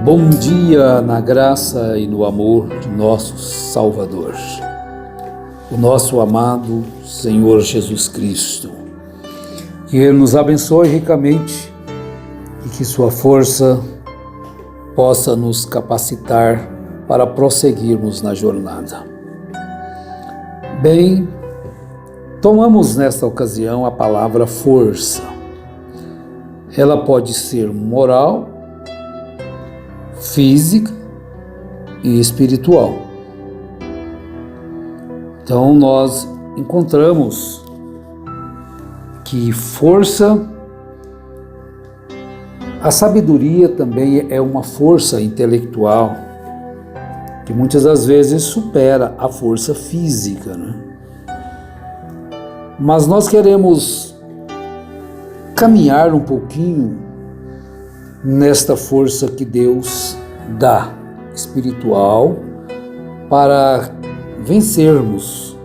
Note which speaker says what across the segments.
Speaker 1: Bom dia na graça e no amor de nosso Salvador, o nosso amado Senhor Jesus Cristo. Que Ele nos abençoe ricamente e que Sua força possa nos capacitar para prosseguirmos na jornada. Bem, tomamos nesta ocasião a palavra força. Ela pode ser moral, física e espiritual. Então nós encontramos que força, a sabedoria também é uma força intelectual que muitas das vezes supera a força física, né? Mas nós queremos caminhar um pouquinho nesta força que Deus dá, espiritual, para vencermos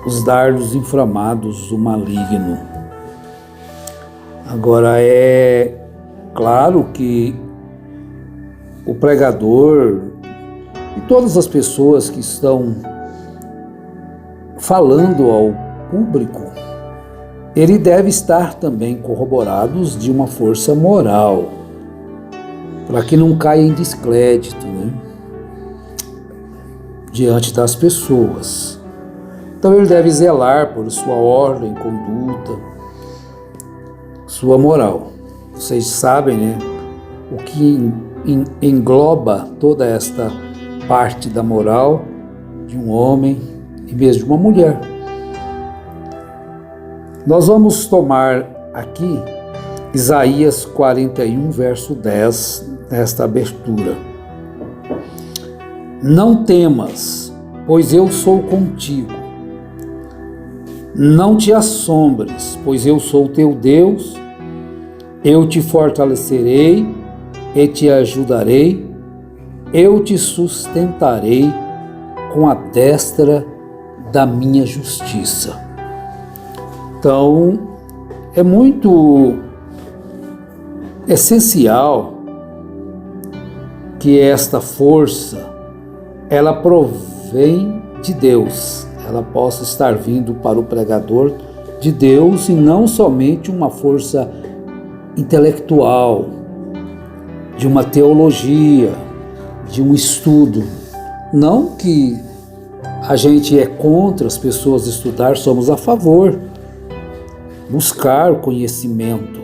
Speaker 1: os dardos inflamados do maligno. Agora, é claro que o pregador e todas as pessoas que estão falando ao público, ele deve estar também corroborados de uma força moral, para que não caia em descrédito, né, diante das pessoas. Então ele deve zelar por sua ordem, conduta, sua moral. Vocês sabem, né, o que engloba toda esta parte da moral de um homem e mesmo de uma mulher. Nós vamos tomar aqui Isaías 41, verso 10, nesta abertura. Não temas, pois eu sou contigo. Não te assombres, pois eu sou teu Deus. Eu te fortalecerei e te ajudarei. Eu te sustentarei com a destra da minha justiça. Então, é muito essencial que esta força, ela provém de Deus, ela possa estar vindo para o pregador de Deus e não somente uma força intelectual, de uma teologia, de um estudo. Não que a gente é contra as pessoas estudar, somos a favor, buscar o conhecimento.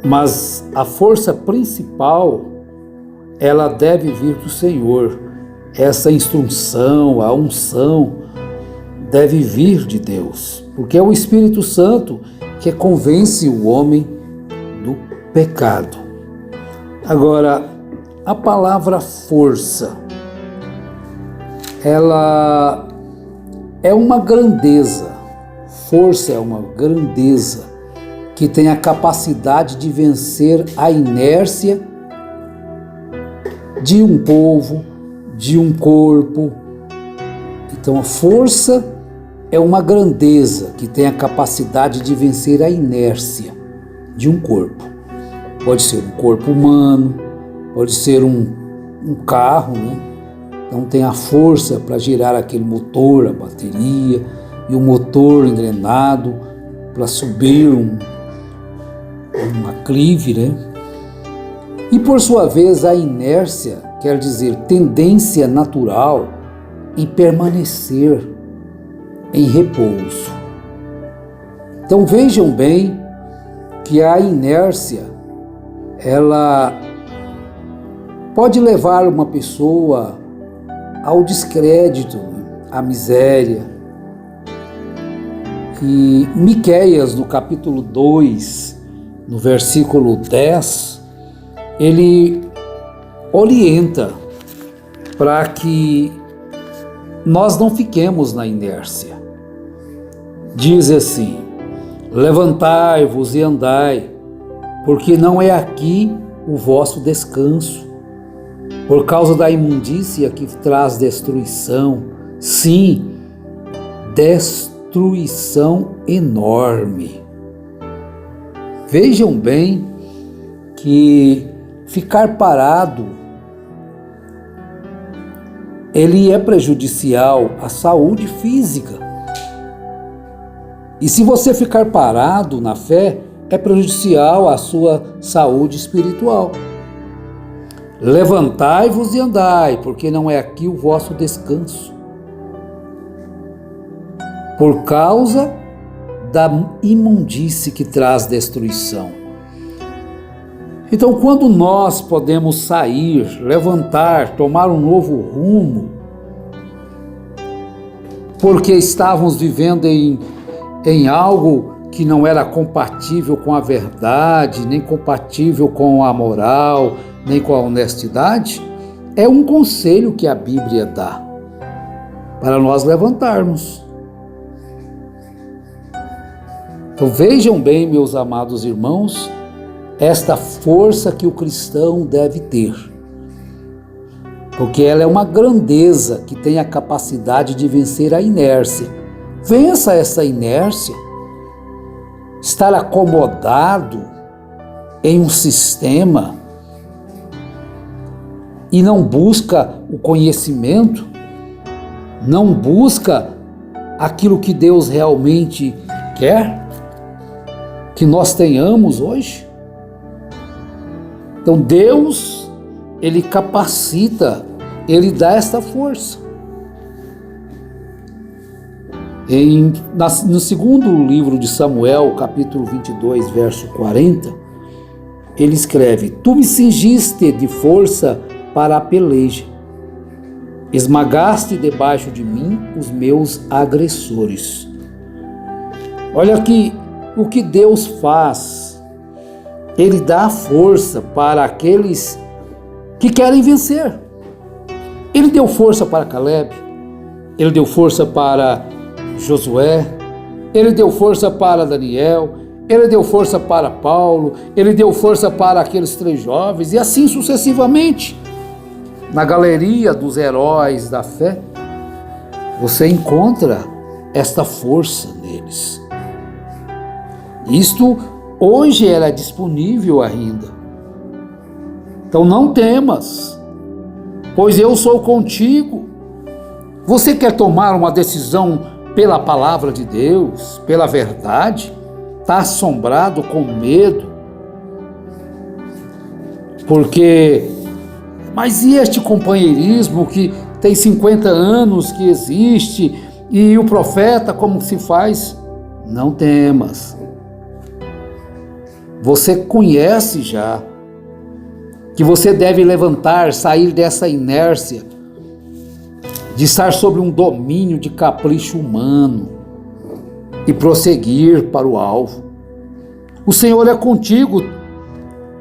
Speaker 1: Mas a força principal, ela deve vir do Senhor. Essa instrução, a unção, deve vir de Deus, porque é o Espírito Santo que convence o homem do pecado. Agora, a palavra força, ela é uma grandeza. Força é uma grandeza que tem a capacidade de vencer a inércia de um povo, de um corpo. Então a força é uma grandeza que tem a capacidade de vencer a inércia de um corpo. Pode ser um corpo humano, pode ser um carro, né? Então tem a força para girar aquele motor, a bateria, e o motor engrenado para subir uma clive, né? E por sua vez a inércia quer dizer tendência natural em permanecer em repouso. Então vejam bem que a inércia, ela pode levar uma pessoa ao descrédito, à miséria. E Miqueias, no capítulo 2, no versículo 10, ele orienta para que nós não fiquemos na inércia. Diz assim: levantai-vos e andai, porque não é aqui o vosso descanso, por causa da imundícia que traz destruição, sim, destruição enorme. Vejam bem que ficar parado, ele é prejudicial à saúde física. E se você ficar parado na fé, é prejudicial à sua saúde espiritual. Levantai-vos e andai, porque não é aqui o vosso descanso, por causa da imundície que traz destruição. Então, quando nós podemos sair, levantar, tomar um novo rumo, porque estávamos vivendo em algo que não era compatível com a verdade, nem compatível com a moral, nem com a honestidade, é um conselho que a Bíblia dá para nós levantarmos. Então vejam bem, meus amados irmãos, esta força que o cristão deve ter, porque ela é uma grandeza que tem a capacidade de vencer a inércia. Vença essa inércia. Estar acomodado em um sistema e não busca o conhecimento, não busca aquilo que Deus realmente quer que nós tenhamos hoje. Então Deus, Ele capacita, Ele dá esta força. No segundo livro de Samuel, capítulo 22, verso 40, ele escreve: Tu me cingiste de força para a peleja, esmagaste debaixo de mim os meus agressores. Olha aqui o que Deus faz. Ele dá força para aqueles que querem vencer. Ele deu força para Caleb, ele deu força para Josué, ele deu força para Daniel, ele deu força para Paulo, ele deu força para aqueles 3 jovens, e assim sucessivamente. Na galeria dos heróis da fé, você encontra esta força neles. Isto hoje ela é disponível ainda. Então não temas, pois eu sou contigo. Você quer tomar uma decisão pela palavra de Deus, pela verdade? Está assombrado com medo? Porque, mas e este companheirismo que tem 50 anos que existe, e o profeta como se faz? Não temas. Você conhece já que você deve levantar, sair dessa inércia de estar sob um domínio de capricho humano e prosseguir para o alvo. O Senhor é contigo.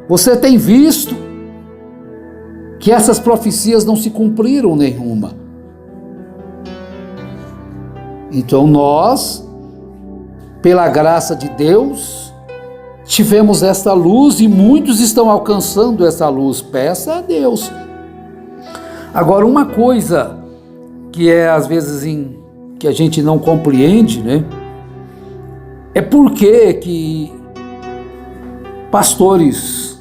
Speaker 1: Você tem visto que essas profecias não se cumpriram nenhuma. Então nós, pela graça de Deus, tivemos esta luz e muitos estão alcançando essa luz. Peça a Deus. Agora, uma coisa que é às vezes que a gente não compreende, né? É por que pastores,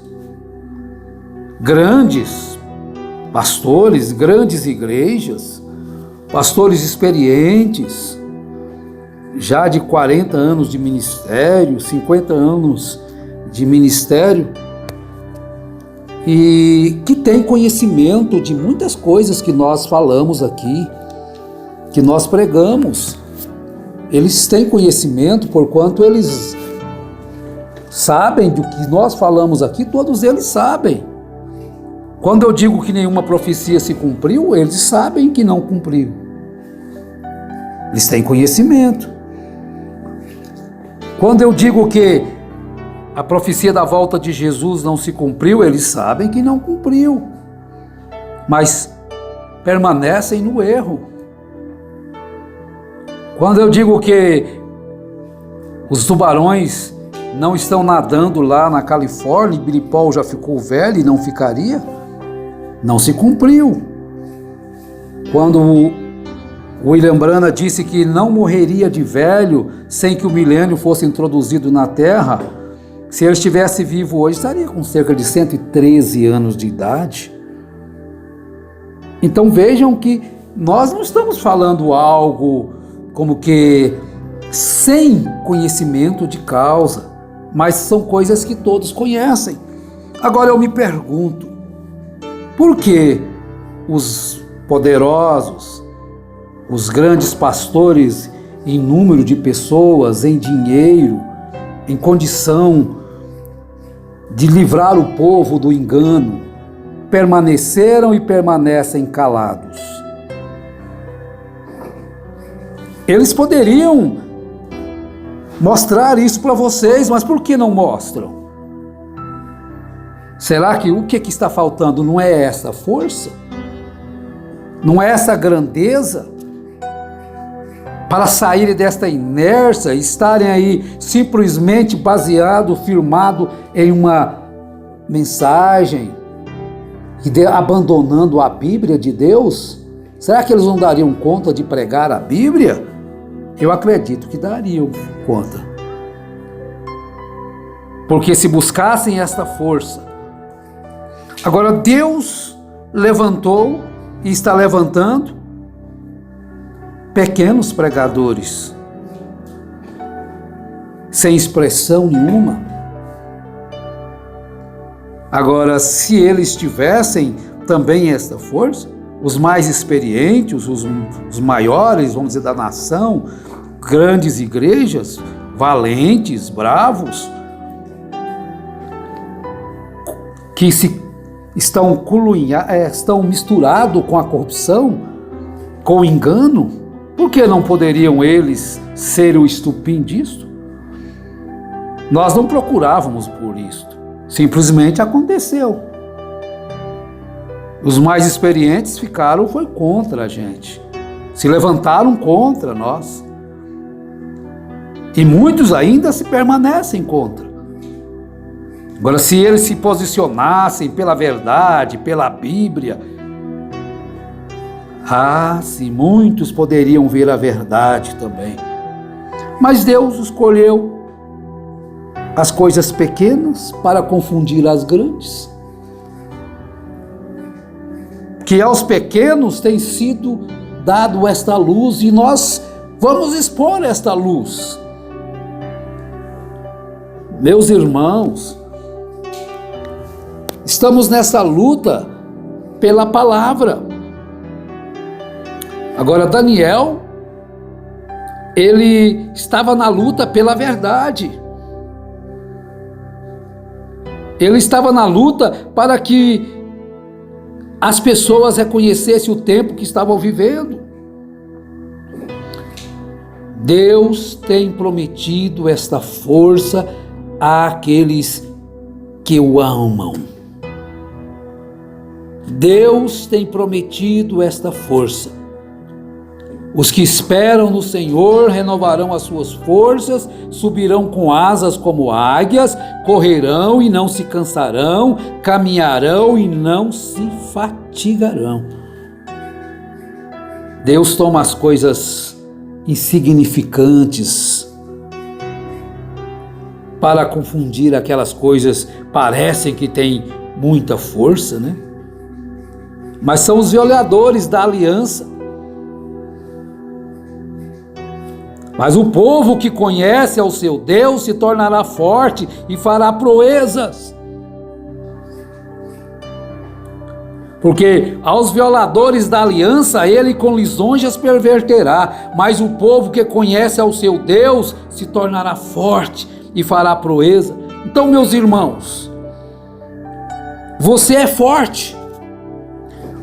Speaker 1: grandes igrejas, pastores experientes, já de 40 anos de ministério, 50 anos de ministério, e que tem conhecimento de muitas coisas que nós falamos aqui, que nós pregamos. Eles têm conhecimento, porquanto eles sabem do que nós falamos aqui, todos eles sabem. Quando eu digo que nenhuma profecia se cumpriu, eles sabem que não cumpriu. Eles têm conhecimento. Quando eu digo que a profecia da volta de Jesus não se cumpriu, eles sabem que não cumpriu, mas permanecem no erro. Quando eu digo que os tubarões não estão nadando lá na Califórnia, e Billy Paul já ficou velho e não ficaria, não se cumpriu. Quando William Branham disse que não morreria de velho sem que o milênio fosse introduzido na Terra, Se ele estivesse vivo hoje, estaria com cerca de 113 anos de idade. Então vejam que nós não estamos falando algo como que sem conhecimento de causa, mas são coisas que todos conhecem. Agora eu me pergunto, por que os poderosos, os grandes pastores em número de pessoas, em dinheiro, em condição de livrar o povo do engano, permaneceram e permanecem calados? Eles poderiam mostrar isso para vocês, mas por que não mostram? Será que o que está faltando não é essa força? Não é essa grandeza? Para saírem desta inércia, estarem aí simplesmente baseado, firmado em uma mensagem e abandonando a Bíblia de Deus? Será que eles não dariam conta de pregar a Bíblia? Eu acredito que dariam conta. Porque se buscassem esta força. Agora Deus levantou e está levantando pequenos pregadores, sem expressão nenhuma. Agora, se eles tivessem também esta força, os mais experientes, os maiores, vamos dizer, da nação, grandes igrejas, valentes, bravos, que estão misturados com a corrupção, com o engano, por que não poderiam eles ser o estupim disto? Nós não procurávamos por isto, simplesmente aconteceu. Os mais experientes foi contra a gente, se levantaram contra nós. E muitos ainda se permanecem contra. Agora, se eles se posicionassem pela verdade, pela Bíblia, sim, muitos poderiam ver a verdade também. Mas Deus escolheu as coisas pequenas para confundir as grandes. Que aos pequenos tem sido dado esta luz e nós vamos expor esta luz. Meus irmãos, estamos nessa luta pela palavra. Agora Daniel, ele estava na luta pela verdade. Ele estava na luta para que as pessoas reconhecessem o tempo que estavam vivendo. Deus tem prometido esta força àqueles que o amam. Deus tem prometido esta força. Os que esperam no Senhor renovarão as suas forças, subirão com asas como águias, correrão e não se cansarão, caminharão e não se fatigarão. Deus toma as coisas insignificantes para confundir aquelas coisas que parecem que têm muita força, né? Mas são os violadores da aliança. Mas o povo que conhece ao seu Deus se tornará forte e fará proezas. Porque aos violadores da aliança ele com lisonjas perverterá, mas o povo que conhece ao seu Deus se tornará forte e fará proeza. Então, meus irmãos, você é forte.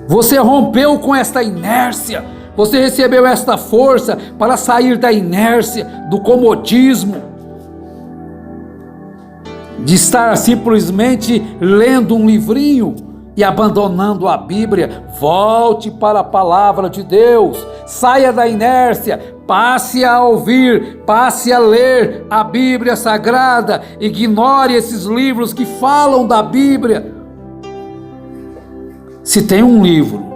Speaker 1: Você rompeu com esta inércia. Você recebeu esta força para sair da inércia, do comodismo, de estar simplesmente lendo um livrinho e abandonando a Bíblia. Volte para a palavra de Deus, saia da inércia, passe a ouvir, passe a ler a Bíblia Sagrada, ignore esses livros que falam da Bíblia. Se tem um livro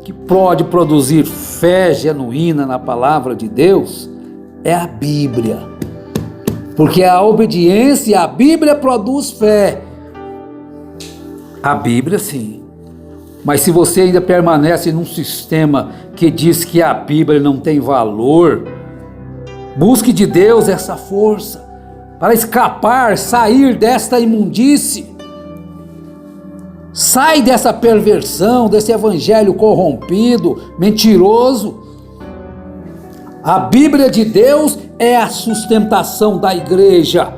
Speaker 1: que pode produzir fé genuína na palavra de Deus, é a Bíblia. Porque a obediência à Bíblia produz fé. A Bíblia, sim. Mas se você ainda permanece num sistema que diz que a Bíblia não tem valor, busque de Deus essa força para escapar, sair desta imundície. Sai dessa perversão, desse evangelho corrompido, mentiroso. A Bíblia de Deus é a sustentação da igreja.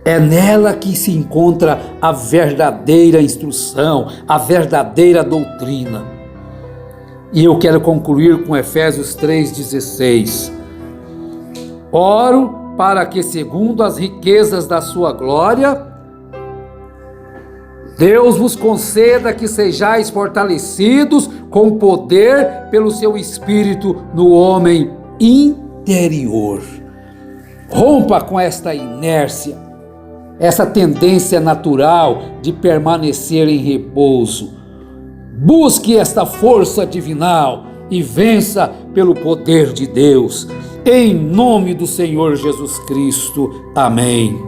Speaker 1: É nela que se encontra a verdadeira instrução, a verdadeira doutrina. E eu quero concluir com Efésios 3,16. Oro para que, segundo as riquezas da sua glória, Deus vos conceda que sejais fortalecidos com poder pelo seu Espírito no homem interior. Rompa com esta inércia, essa tendência natural de permanecer em repouso. Busque esta força divinal e vença pelo poder de Deus. Em nome do Senhor Jesus Cristo. Amém.